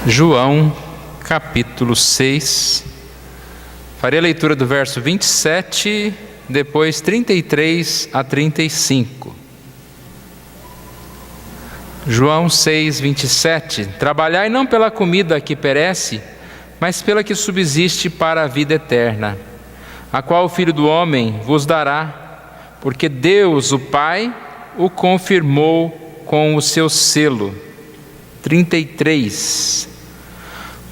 João, capítulo 6. Farei a leitura do verso 27, depois 33 a 35. João 6, 27. Trabalhai não pela comida que perece, mas pela que subsiste para a vida eterna, a qual o Filho do Homem vos dará, porque Deus, o Pai, o confirmou com o seu selo. 33.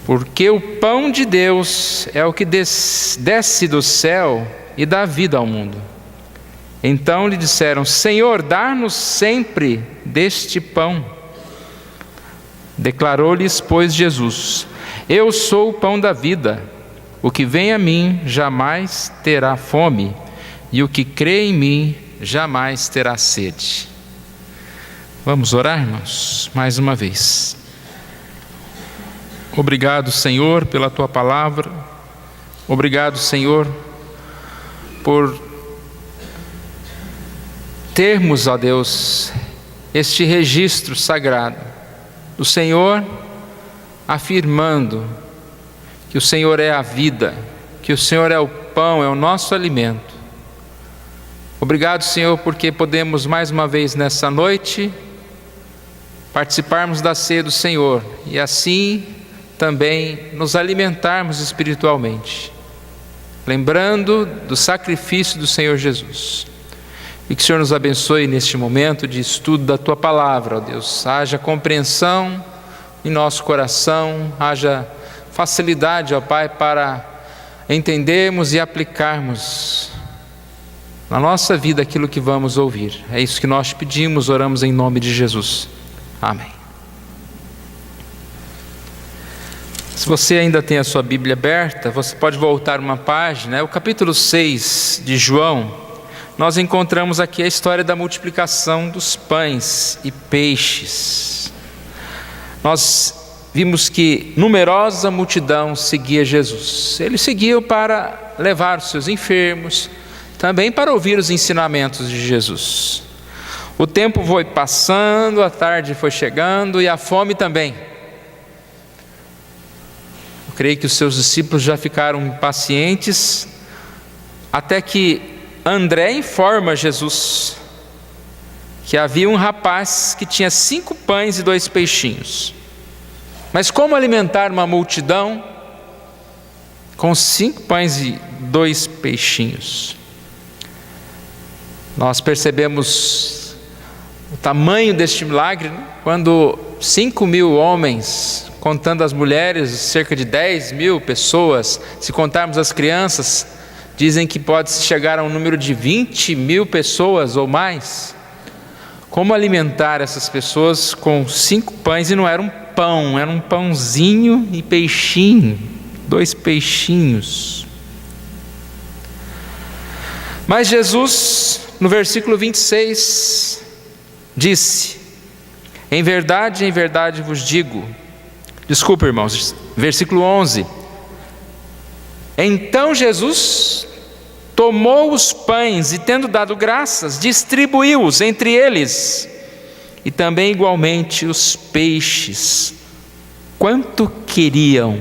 Porque o pão de Deus é o que desce do céu e dá vida ao mundo. Então lhe disseram: Senhor, dá-nos sempre deste pão. Declarou-lhes, pois, Jesus: Eu sou o pão da vida. O que vem a mim jamais terá fome, e o que crê em mim jamais terá sede. Vamos orar, irmãos, mais uma vez. Obrigado, Senhor, pela Tua palavra. Obrigado, Senhor, por termos, ó Deus, este registro sagrado do Senhor afirmando que o Senhor é a vida, que o Senhor é o pão, é o nosso alimento. Obrigado, Senhor, porque podemos mais uma vez nessa noite participarmos da ceia do Senhor e assim também nos alimentarmos espiritualmente, lembrando do sacrifício do Senhor Jesus. E que o Senhor nos abençoe neste momento de estudo da Tua palavra, ó Deus. Haja compreensão em nosso coração, haja facilidade, ó Pai, para entendermos e aplicarmos na nossa vida aquilo que vamos ouvir. É isso que nós te pedimos, oramos em nome de Jesus. Amém. Se você ainda tem a sua Bíblia aberta, você pode voltar uma página. É o capítulo 6 de João. Nós encontramos aqui a história da multiplicação dos pães e peixes. Nós vimos que numerosa multidão seguia Jesus. Eles seguiam para levar os seus enfermos, também para ouvir os ensinamentos de Jesus. O tempo foi passando, a tarde foi chegando e a fome também. Eu creio que os seus discípulos já ficaram impacientes, até que André informa Jesus que havia um rapaz que tinha 5 pães e 2 peixinhos. Mas como alimentar uma multidão com 5 pães e 2 peixinhos? Nós percebemos o tamanho deste milagre, né? Quando 5.000 homens, contando as mulheres, cerca de 10.000 pessoas, se contarmos as crianças, dizem que pode chegar a um número de 20.000 pessoas ou mais. Como alimentar essas pessoas com 5 pães? E não era um pão, era um pãozinho e peixinho, 2 peixinhos. Mas Jesus, no versículo 26, disse: em verdade vos digo. Desculpa, irmãos, versículo 11. Então Jesus tomou os pães e, tendo dado graças, distribuiu-os entre eles, e também igualmente os peixes, quanto queriam.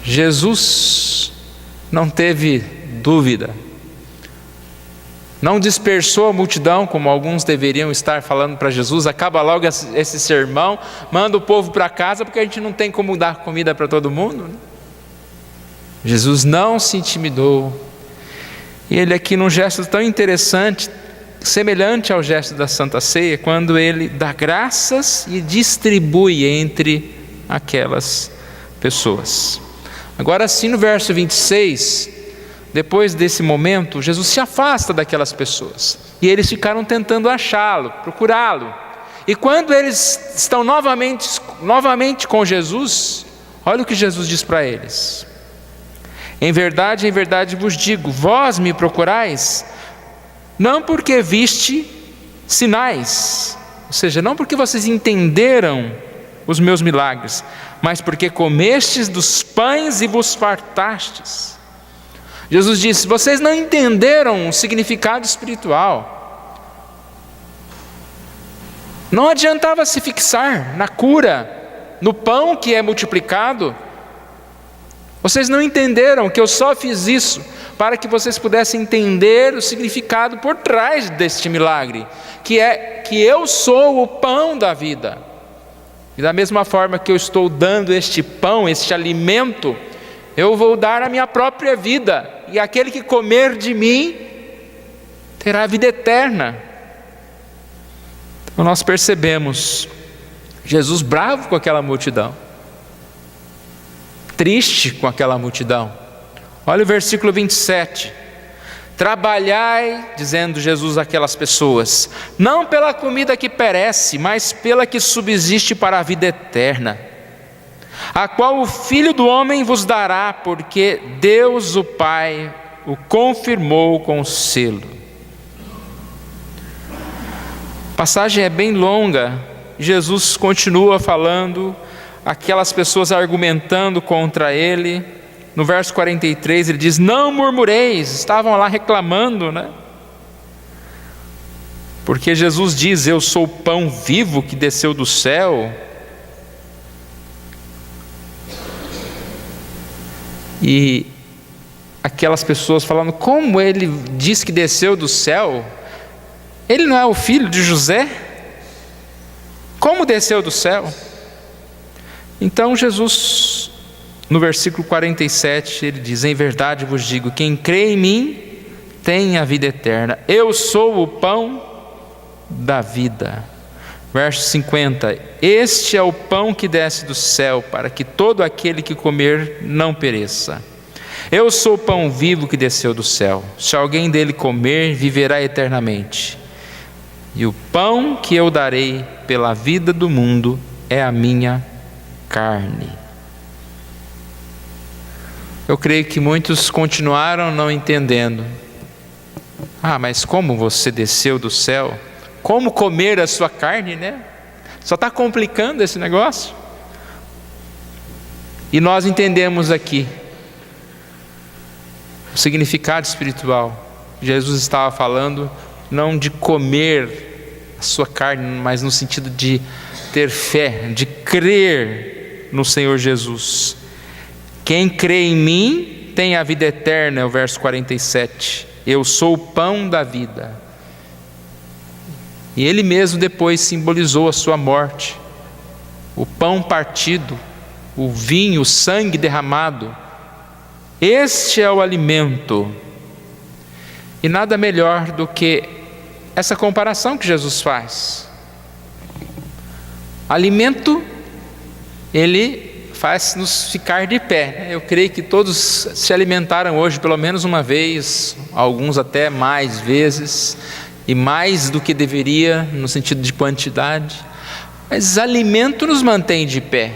Jesus não teve dúvida, não dispersou a multidão, como alguns deveriam estar falando para Jesus: acaba logo esse sermão, manda o povo para casa, porque a gente não tem como dar comida para todo mundo. Jesus não se intimidou. E ele aqui, num gesto tão interessante, semelhante ao gesto da Santa Ceia, quando ele dá graças e distribui entre aquelas pessoas. Agora sim, no verso 26, depois desse momento, Jesus se afasta daquelas pessoas, e eles ficaram tentando achá-lo, procurá-lo. E quando eles estão novamente com Jesus, olha o que Jesus diz para eles: em verdade vos digo, vós me procurais, não porque viste sinais, ou seja, não porque vocês entenderam os meus milagres, mas porque comestes dos pães e vos fartastes. Jesus disse: vocês não entenderam o significado espiritual. Não adiantava se fixar na cura no pão que é multiplicado. Vocês não entenderam que eu só fiz isso para que vocês pudessem entender o significado por trás deste milagre, que é que eu sou o pão da vida. E da mesma forma que eu estou dando este pão, este alimento, eu vou dar a minha própria vida, e aquele que comer de mim terá a vida eterna. Então nós percebemos Jesus bravo com aquela multidão, triste com aquela multidão. Olha o versículo 27. Trabalhai, dizendo Jesus àquelas pessoas, não pela comida que perece, mas pela que subsiste para a vida eterna, a qual o Filho do Homem vos dará, porque Deus o Pai o confirmou com o selo. A passagem é bem longa. Jesus continua falando, aquelas pessoas argumentando contra ele. No verso 43 ele diz, não murmureis, estavam lá reclamando, né? Porque Jesus diz, eu sou o pão vivo que desceu do céu. E aquelas pessoas falando, como ele diz que desceu do céu? Ele não é o filho de José? Como desceu do céu? Então Jesus, no versículo 47, ele diz, em verdade vos digo, quem crê em mim tem a vida eterna. Eu sou o pão da vida. Verso 50, este é o pão que desce do céu, para que todo aquele que comer não pereça. Eu sou o pão vivo que desceu do céu. Se alguém dele comer, viverá eternamente. E o pão que eu darei pela vida do mundo é a minha carne. Eu creio que muitos continuaram não entendendo. Mas como você desceu do céu? Como comer a sua carne, né? Só está complicando esse negócio. E nós entendemos aqui o significado espiritual. Jesus estava falando não de comer a sua carne, mas no sentido de ter fé, de crer no Senhor Jesus. Quem crê em mim tem a vida eterna, é o verso 47. Eu sou o pão da vida. E ele mesmo depois simbolizou a sua morte. O pão partido, o vinho, o sangue derramado. Este é o alimento. E nada melhor do que essa comparação que Jesus faz. Alimento, ele faz-nos ficar de pé. Eu creio que todos se alimentaram hoje pelo menos uma vez, alguns até mais vezes, e mais do que deveria no sentido de quantidade. Mas alimento nos mantém de pé.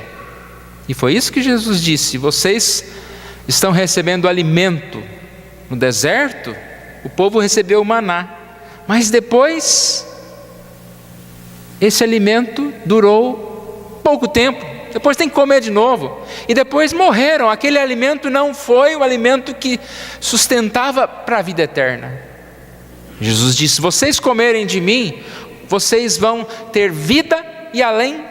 E foi isso que Jesus disse: vocês estão recebendo alimento. No deserto, o povo recebeu o maná, mas depois esse alimento durou pouco tempo, depois tem que comer de novo, e depois morreram. Aquele alimento não foi o alimento que sustentava para a vida eterna. Jesus disse: se vocês comerem de mim, vocês vão ter vida, e além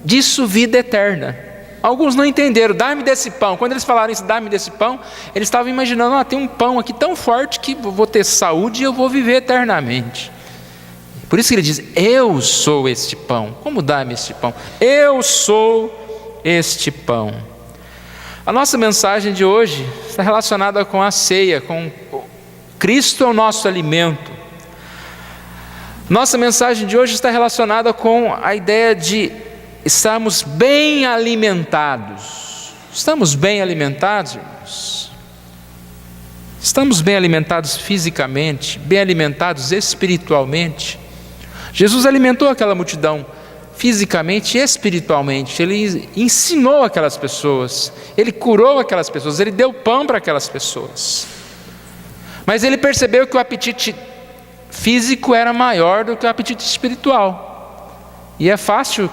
disso, vida eterna. Alguns não entenderam, dá-me desse pão. Quando eles falaram isso, dá-me desse pão, eles estavam imaginando, tem um pão aqui tão forte que vou ter saúde e eu vou viver eternamente. Por isso que ele diz: eu sou este pão. Como dá-me este pão? Eu sou este pão. A nossa mensagem de hoje está relacionada com a ceia, com Cristo é o nosso alimento. Nossa mensagem de hoje está relacionada com a ideia de estarmos bem alimentados. Estamos bem alimentados, irmãos? Estamos bem alimentados fisicamente, bem alimentados espiritualmente? Jesus alimentou aquela multidão fisicamente e espiritualmente. Ele ensinou aquelas pessoas, ele curou aquelas pessoas, ele deu pão para aquelas pessoas. Mas ele percebeu que o apetite físico era maior do que o apetite espiritual. E é fácil,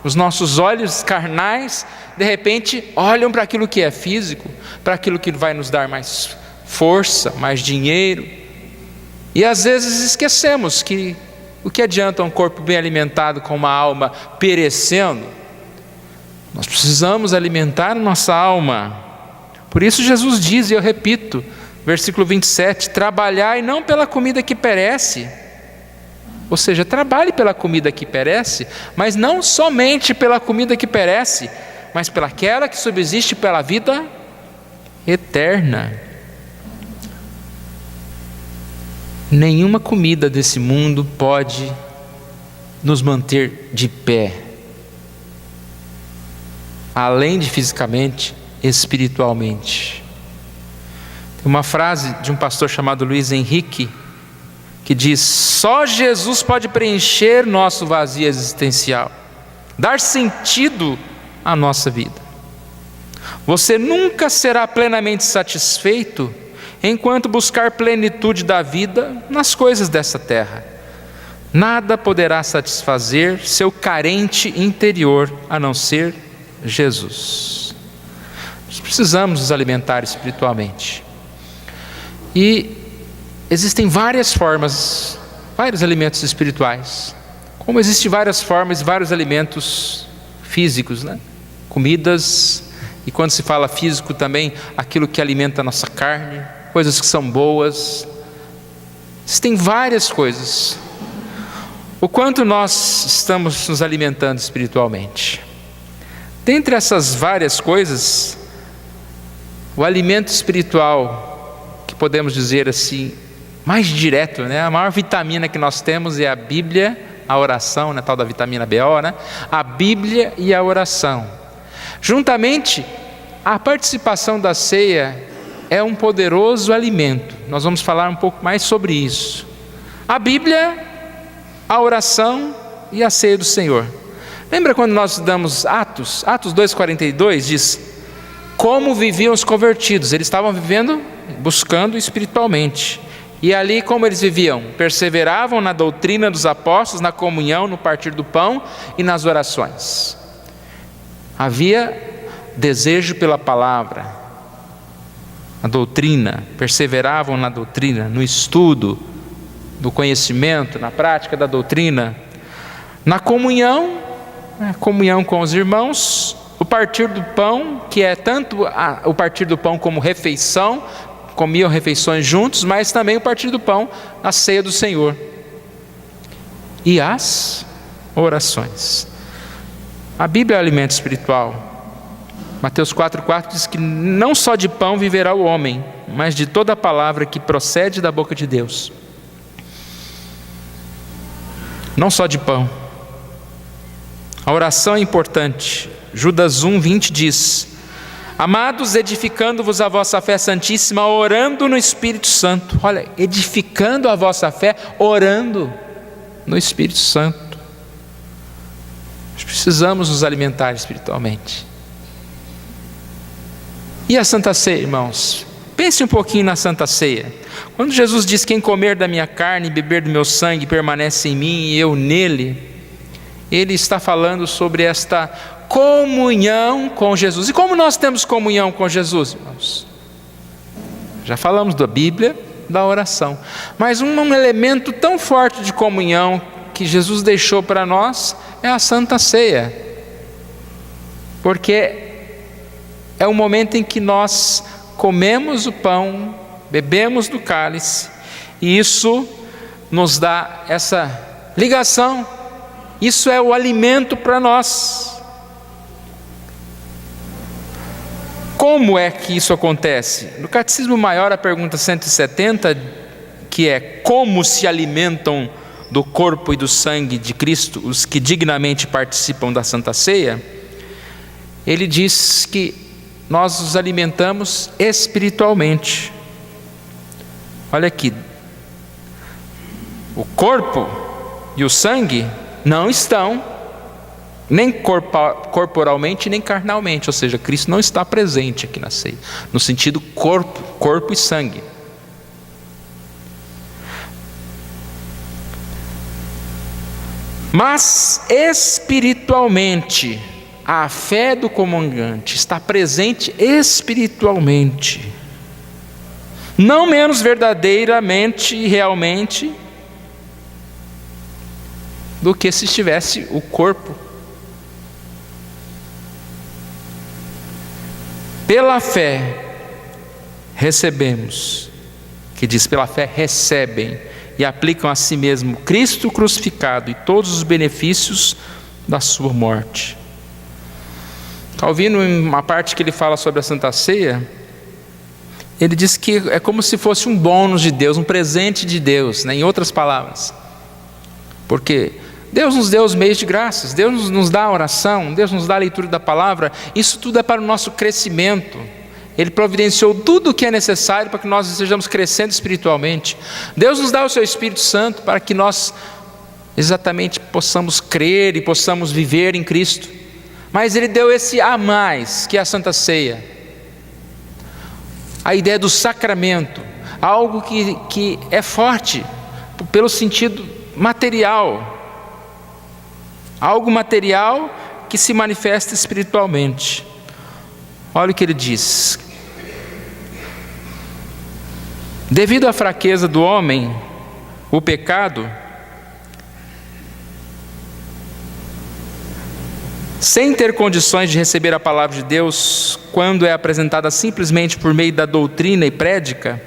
os nossos olhos carnais de repente olham para aquilo que é físico, para aquilo que vai nos dar mais força, mais dinheiro, e às vezes esquecemos que o que adianta um corpo bem alimentado com uma alma perecendo? Nós precisamos alimentar nossa alma. Por isso Jesus diz, e eu repito, versículo 27, trabalhai não pela comida que perece, ou seja, trabalhe pela comida que perece, mas não somente pela comida que perece, mas pelaquela que subsiste pela vida eterna. Nenhuma comida desse mundo pode nos manter de pé, além de fisicamente, espiritualmente. Tem uma frase de um pastor chamado Luiz Henrique, que diz: só Jesus pode preencher nosso vazio existencial, dar sentido à nossa vida. Você nunca será plenamente satisfeito enquanto buscar plenitude da vida nas coisas dessa terra. Nada poderá satisfazer seu carente interior a não ser Jesus. Nós precisamos nos alimentar espiritualmente. E existem várias formas, vários alimentos espirituais. Como existem várias formas, vários alimentos físicos, né? Comidas, e quando se fala físico também, aquilo que alimenta a nossa carne, coisas que são boas. Existem várias coisas. O quanto nós estamos nos alimentando espiritualmente? Dentre essas várias coisas, o alimento espiritual, que podemos dizer assim, mais direto, né? A maior vitamina que nós temos é a Bíblia, a oração, né? Tal da vitamina BO, né? A Bíblia e a oração. Juntamente, a participação da ceia é um poderoso alimento. Nós vamos falar um pouco mais sobre isso. A Bíblia, a oração e a ceia do Senhor. Lembra quando nós estudamos Atos 2,42 diz: como viviam os convertidos? Eles estavam vivendo, buscando espiritualmente. E ali como eles viviam? Perseveravam na doutrina dos apóstolos, na comunhão, no partir do pão e nas orações. Havia desejo pela palavra, a doutrina, perseveravam na doutrina, no estudo do conhecimento, na prática da doutrina, na comunhão, comunhão com os irmãos, o partir do pão, que é tanto o partir do pão como refeição, comiam refeições juntos, mas também o partir do pão, a ceia do Senhor, e as orações. A Bíblia é o alimento espiritual. Mateus 4,4 diz que não só de pão viverá o homem, mas de toda a palavra que procede da boca de Deus. Não só de pão. A oração é importante. Judas 1,20 diz: amados, edificando-vos a vossa fé santíssima, orando no Espírito Santo. Olha, edificando a vossa fé, orando no Espírito Santo. Nós precisamos nos alimentar espiritualmente. E a Santa Ceia, irmãos? Pense um pouquinho na Santa Ceia. Quando Jesus diz: quem comer da minha carne e beber do meu sangue permanece em mim e eu nele, Ele está falando sobre esta comunhão com Jesus. E como nós temos comunhão com Jesus, irmãos? Já falamos da Bíblia, da oração. Mas um elemento tão forte de comunhão que Jesus deixou para nós é a Santa Ceia. Porque é o momento em que nós comemos o pão, bebemos do cálice, e isso nos dá essa ligação. Isso é o alimento para nós. Como é que isso acontece? No Catecismo Maior, a pergunta 170, que é: como se alimentam do corpo e do sangue de Cristo os que dignamente participam da Santa Ceia? Ele diz que nós nos alimentamos espiritualmente. Olha aqui, o corpo e o sangue não estão nem corporalmente nem carnalmente, ou seja, Cristo não está presente aqui na ceia, no sentido corpo e sangue. Mas espiritualmente, a fé do comungante está presente espiritualmente, não menos verdadeiramente e realmente do que se estivesse o corpo. Pela fé recebemos, que diz, pela fé recebem e aplicam a si mesmo Cristo crucificado e todos os benefícios da sua morte. Calvino, em uma parte que ele fala sobre a Santa Ceia, ele diz que é como se fosse um bônus de Deus, um presente de Deus, né? Em outras palavras, porque Deus nos deu os meios de graças, Deus nos dá a oração, Deus nos dá a leitura da palavra, isso tudo é para o nosso crescimento. Ele providenciou tudo o que é necessário para que nós estejamos crescendo espiritualmente. Deus nos dá o seu Espírito Santo para que nós exatamente possamos crer e possamos viver em Cristo. Mas Ele deu esse a mais, que é a Santa Ceia. A ideia do sacramento, algo que é forte pelo sentido material. Algo material que se manifesta espiritualmente. Olha o que ele diz: devido à fraqueza do homem, o pecado, sem ter condições de receber a palavra de Deus, quando é apresentada simplesmente por meio da doutrina e prédica,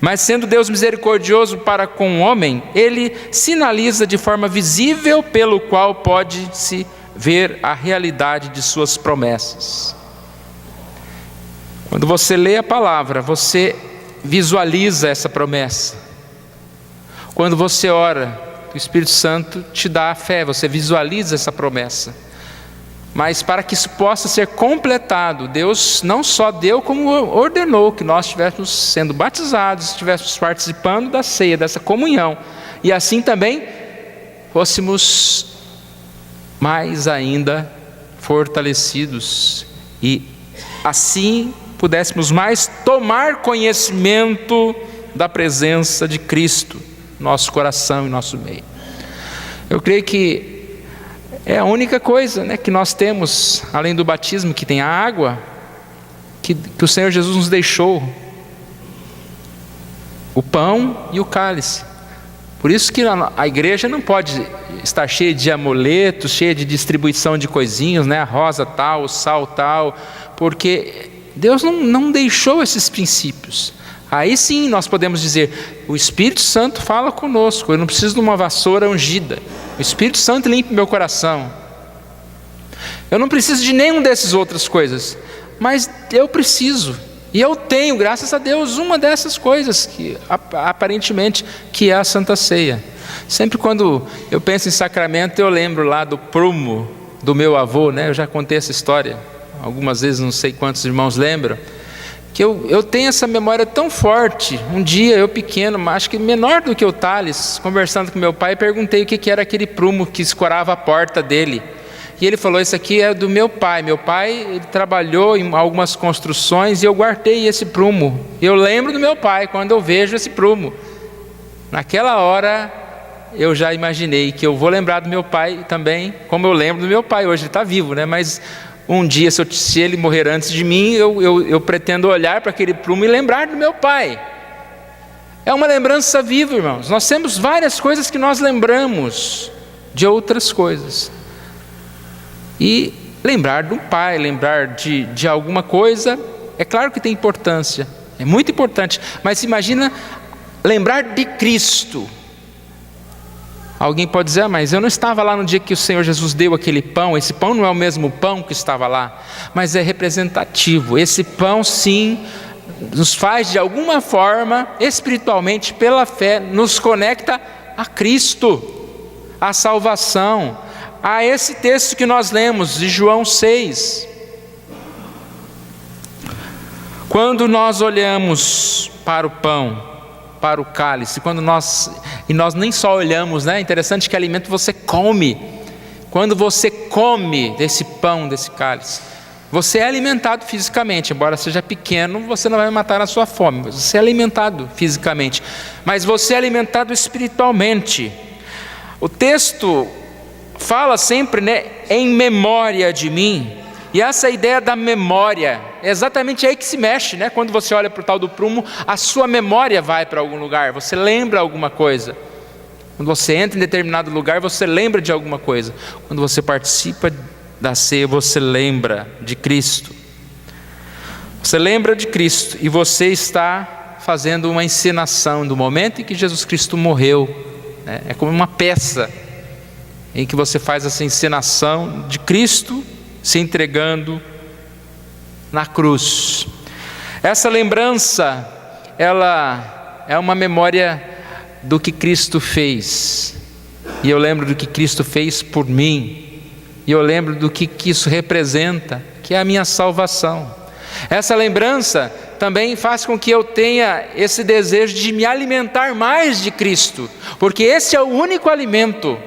mas sendo Deus misericordioso para com o homem, Ele sinaliza de forma visível pelo qual pode-se ver a realidade de suas promessas. Quando você lê a palavra, você visualiza essa promessa. Quando você ora, o Espírito Santo te dá a fé, você visualiza essa promessa. Mas para que isso possa ser completado, Deus não só deu, como ordenou que nós estivéssemos sendo batizados, estivéssemos participando da ceia, dessa comunhão, e assim também fôssemos mais ainda fortalecidos, e assim pudéssemos mais tomar conhecimento da presença de Cristo no nosso coração e nosso meio. Eu creio que é a única coisa, né, que nós temos, além do batismo, que tem a água, que o Senhor Jesus nos deixou, o pão e o cálice. Por isso que a igreja não pode estar cheia de amuletos, cheia de distribuição de coisinhas, né, a rosa tal, o sal tal, porque Deus não deixou esses princípios. Aí sim nós podemos dizer, o Espírito Santo fala conosco, eu não preciso de uma vassoura ungida, o Espírito Santo limpa meu coração. Eu não preciso de nenhuma dessas outras coisas, mas eu preciso, e eu tenho, graças a Deus, uma dessas coisas, que aparentemente que é a Santa Ceia. Sempre quando eu penso em sacramento, eu lembro lá do prumo do meu avô, né? Eu já contei essa história algumas vezes, não sei quantos irmãos lembram, que eu tenho essa memória tão forte. Um dia eu pequeno, acho que menor do que o Thales, conversando com meu pai, perguntei o que era aquele prumo que escorava a porta dele, e ele falou, isso aqui é do meu pai, ele trabalhou em algumas construções e eu guardei esse prumo, eu lembro do meu pai quando eu vejo esse prumo. Naquela hora eu já imaginei que eu vou lembrar do meu pai também, como eu lembro do meu pai. Hoje ele está vivo, né? Mas um dia, se ele morrer antes de mim, eu pretendo olhar para aquele prumo e lembrar do meu pai. É uma lembrança viva, irmãos. Nós temos várias coisas que nós lembramos de outras coisas. E lembrar do pai, lembrar de alguma coisa, é claro que tem importância, é muito importante. Mas imagina lembrar de Cristo. Alguém pode dizer, mas eu não estava lá no dia que o Senhor Jesus deu aquele pão. Esse pão não é o mesmo pão que estava lá, mas é representativo. Esse pão sim nos faz de alguma forma, espiritualmente, pela fé, nos conecta a Cristo, a salvação, a esse texto que nós lemos de João 6. Quando nós olhamos para o pão, para o cálice, e nós nem só olhamos, né? É interessante que alimento você come. Quando você come desse pão, desse cálice, você é alimentado fisicamente. Embora seja pequeno, você não vai matar a sua fome, você é alimentado fisicamente, mas você é alimentado espiritualmente. O texto fala sempre, né, em memória de mim. E essa ideia da memória, é exatamente aí que se mexe, né? Quando você olha para o tal do prumo, a sua memória vai para algum lugar, você lembra alguma coisa. Quando você entra em determinado lugar, você lembra de alguma coisa. Quando você participa da ceia, você lembra de Cristo. Você lembra de Cristo e você está fazendo uma encenação do momento em que Jesus Cristo morreu, né? É como uma peça em que você faz essa encenação de Cristo se entregando na cruz. Essa lembrança, ela é uma memória do que Cristo fez. E eu lembro do que Cristo fez por mim. E eu lembro do que isso representa, que é a minha salvação. Essa lembrança também faz com que eu tenha esse desejo de me alimentar mais de Cristo, porque esse é o único alimento.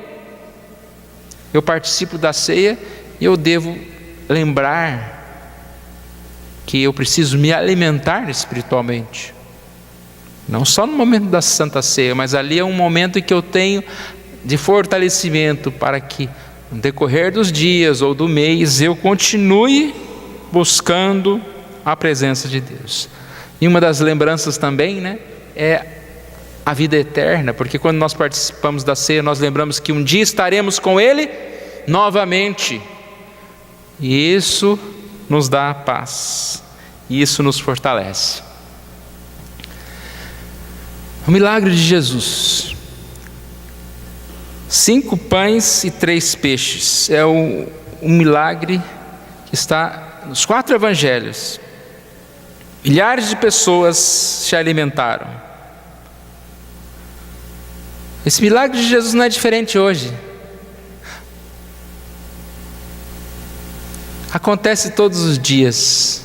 Eu participo da ceia e eu devo lembrar que eu preciso me alimentar espiritualmente. Não só no momento da Santa Ceia, mas ali é um momento em que eu tenho de fortalecimento para que no decorrer dos dias ou do mês eu continue buscando a presença de Deus. E uma das lembranças também, né, é a vida eterna, porque quando nós participamos da ceia, nós lembramos que um dia estaremos com Ele novamente, e isso nos dá paz, e isso nos fortalece. O milagre de Jesus, 5 pães e 3 peixes, é um milagre que está nos 4 evangelhos. Milhares de pessoas se alimentaram. Esse milagre de Jesus não é diferente hoje. Acontece todos os dias.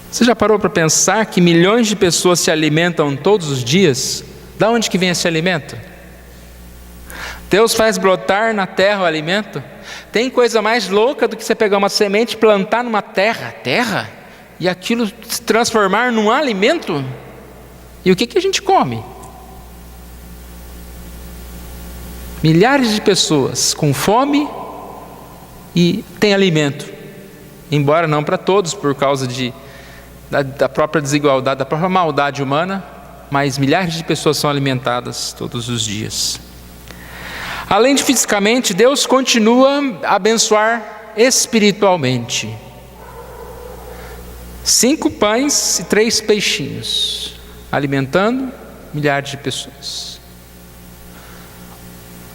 Você já parou para pensar que milhões de pessoas se alimentam todos os dias? Da onde que vem esse alimento? Deus faz brotar na terra o alimento. Tem coisa mais louca do que você pegar uma semente e plantar numa terra, e aquilo se transformar num alimento? E o que a gente come? Milhares de pessoas com fome e tem alimento, embora não para todos, por causa da própria desigualdade, da própria maldade humana, mas milhares de pessoas são alimentadas todos os dias. Além de fisicamente, Deus continua a abençoar espiritualmente. 5 pães e 3 peixinhos, alimentando milhares de pessoas.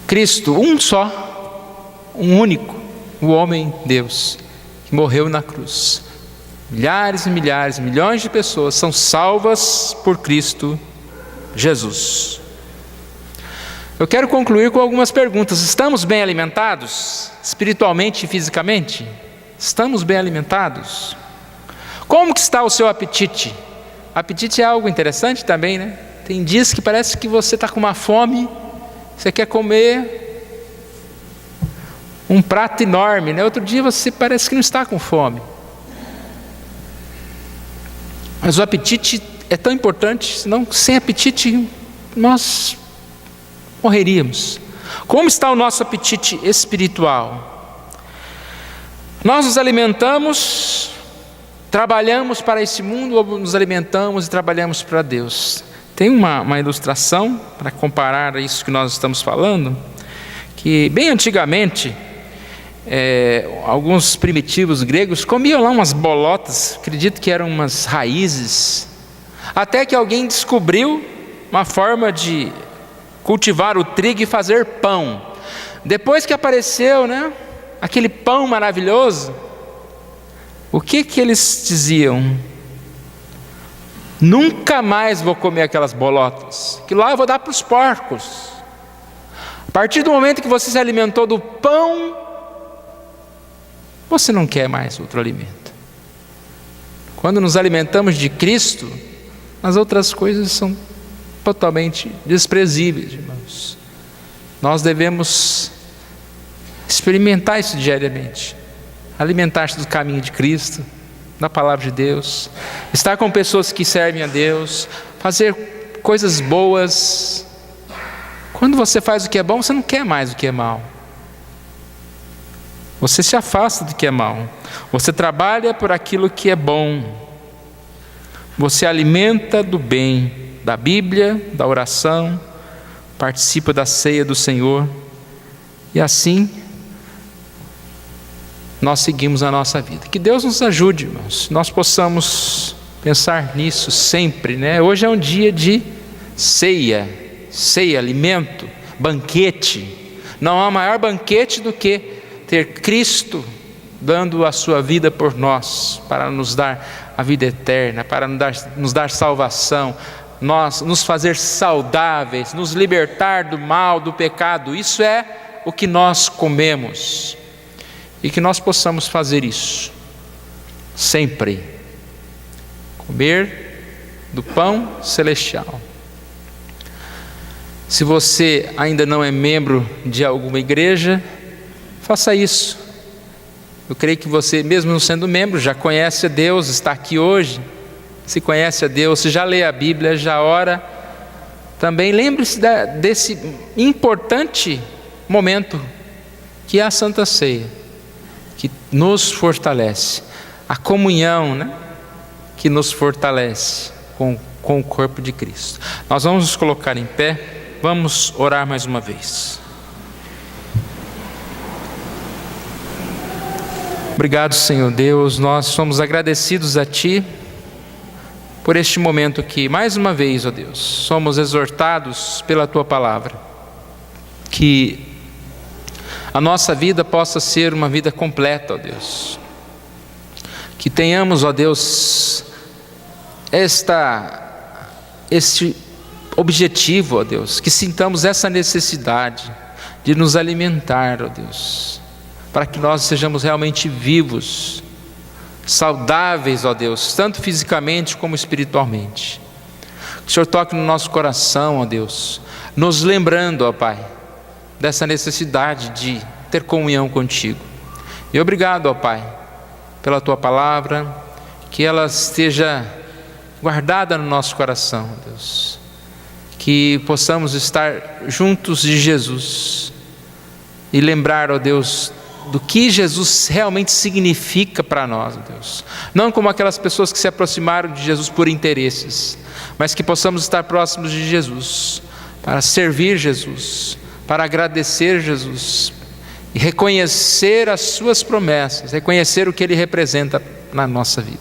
Cristo, um só, um único, o homem Deus, que morreu na cruz. Milhares e milhares, milhões de pessoas são salvas por Cristo Jesus. Eu quero concluir com algumas perguntas. Estamos bem alimentados, espiritualmente e fisicamente? Estamos bem alimentados? Como que está o seu apetite? Apetite é algo interessante também, né? Tem dias que parece que você está com uma fome, você quer comer um prato enorme, né? Outro dia você parece que não está com fome. Mas o apetite é tão importante, senão sem apetite nós morreríamos. Como está o nosso apetite espiritual? Nós nos alimentamos, trabalhamos para esse mundo, ou nos alimentamos e trabalhamos para Deus? Tem uma ilustração para comparar isso que nós estamos falando, que bem antigamente, alguns primitivos gregos comiam lá umas bolotas, acredito que eram umas raízes, até que alguém descobriu uma forma de cultivar o trigo e fazer pão. Depois que apareceu, né, aquele pão maravilhoso, o que eles diziam? Nunca mais vou comer aquelas bolotas, que lá eu vou dar para os porcos. A partir do momento que você se alimentou do pão, você não quer mais outro alimento. Quando nos alimentamos de Cristo, as outras coisas são totalmente desprezíveis, irmãos. Nós devemos experimentar isso diariamente. Alimentar-se do caminho de Cristo, da palavra de Deus, estar com pessoas que servem a Deus, fazer coisas boas. Quando você faz o que é bom, você não quer mais o que é mal. Você se afasta do que é mal. Você trabalha por aquilo que é bom. Você alimenta do bem, da Bíblia, da oração, participa da ceia do Senhor. E assim, nós seguimos a nossa vida. Que Deus nos ajude, irmãos, nós possamos pensar nisso sempre, né? Hoje é um dia de ceia, alimento, banquete. Não há maior banquete do que ter Cristo dando a sua vida por nós, para nos dar a vida eterna, para nos dar salvação, nos fazer saudáveis, nos libertar do mal, do pecado. Isso é o que nós comemos, e que nós possamos fazer isso sempre, comer do pão celestial. Se você ainda não é membro de alguma igreja, faça isso. Eu creio que você, mesmo não sendo membro, já conhece a Deus, está aqui hoje, se conhece a Deus, se já lê a Bíblia, já ora. Também lembre-se desse importante momento que é a Santa Ceia, que nos fortalece, a comunhão, né, que nos fortalece com o corpo de Cristo. Nós vamos nos colocar em pé, vamos orar mais uma vez. Obrigado, Senhor Deus, nós somos agradecidos a Ti por este momento que, mais uma vez, ó Deus, somos exortados pela Tua palavra, que a nossa vida possa ser uma vida completa, ó Deus, que tenhamos, ó Deus, este objetivo, ó Deus, que sintamos essa necessidade de nos alimentar, ó Deus, para que nós sejamos realmente vivos, saudáveis, ó Deus, tanto fisicamente como espiritualmente. Que o Senhor toque no nosso coração, ó Deus, nos lembrando, ó Pai, dessa necessidade de ter comunhão contigo. E obrigado, ó Pai, pela Tua palavra, que ela esteja guardada no nosso coração, ó Deus, que possamos estar juntos de Jesus e lembrar, ó Deus, do que Jesus realmente significa para nós, Deus. Não como aquelas pessoas que se aproximaram de Jesus por interesses, mas que possamos estar próximos de Jesus, para servir Jesus, para agradecer Jesus, e reconhecer as suas promessas, reconhecer o que Ele representa na nossa vida.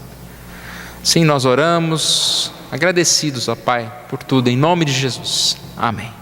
Sim, nós oramos, agradecidos, ó Pai, por tudo, em nome de Jesus. Amém.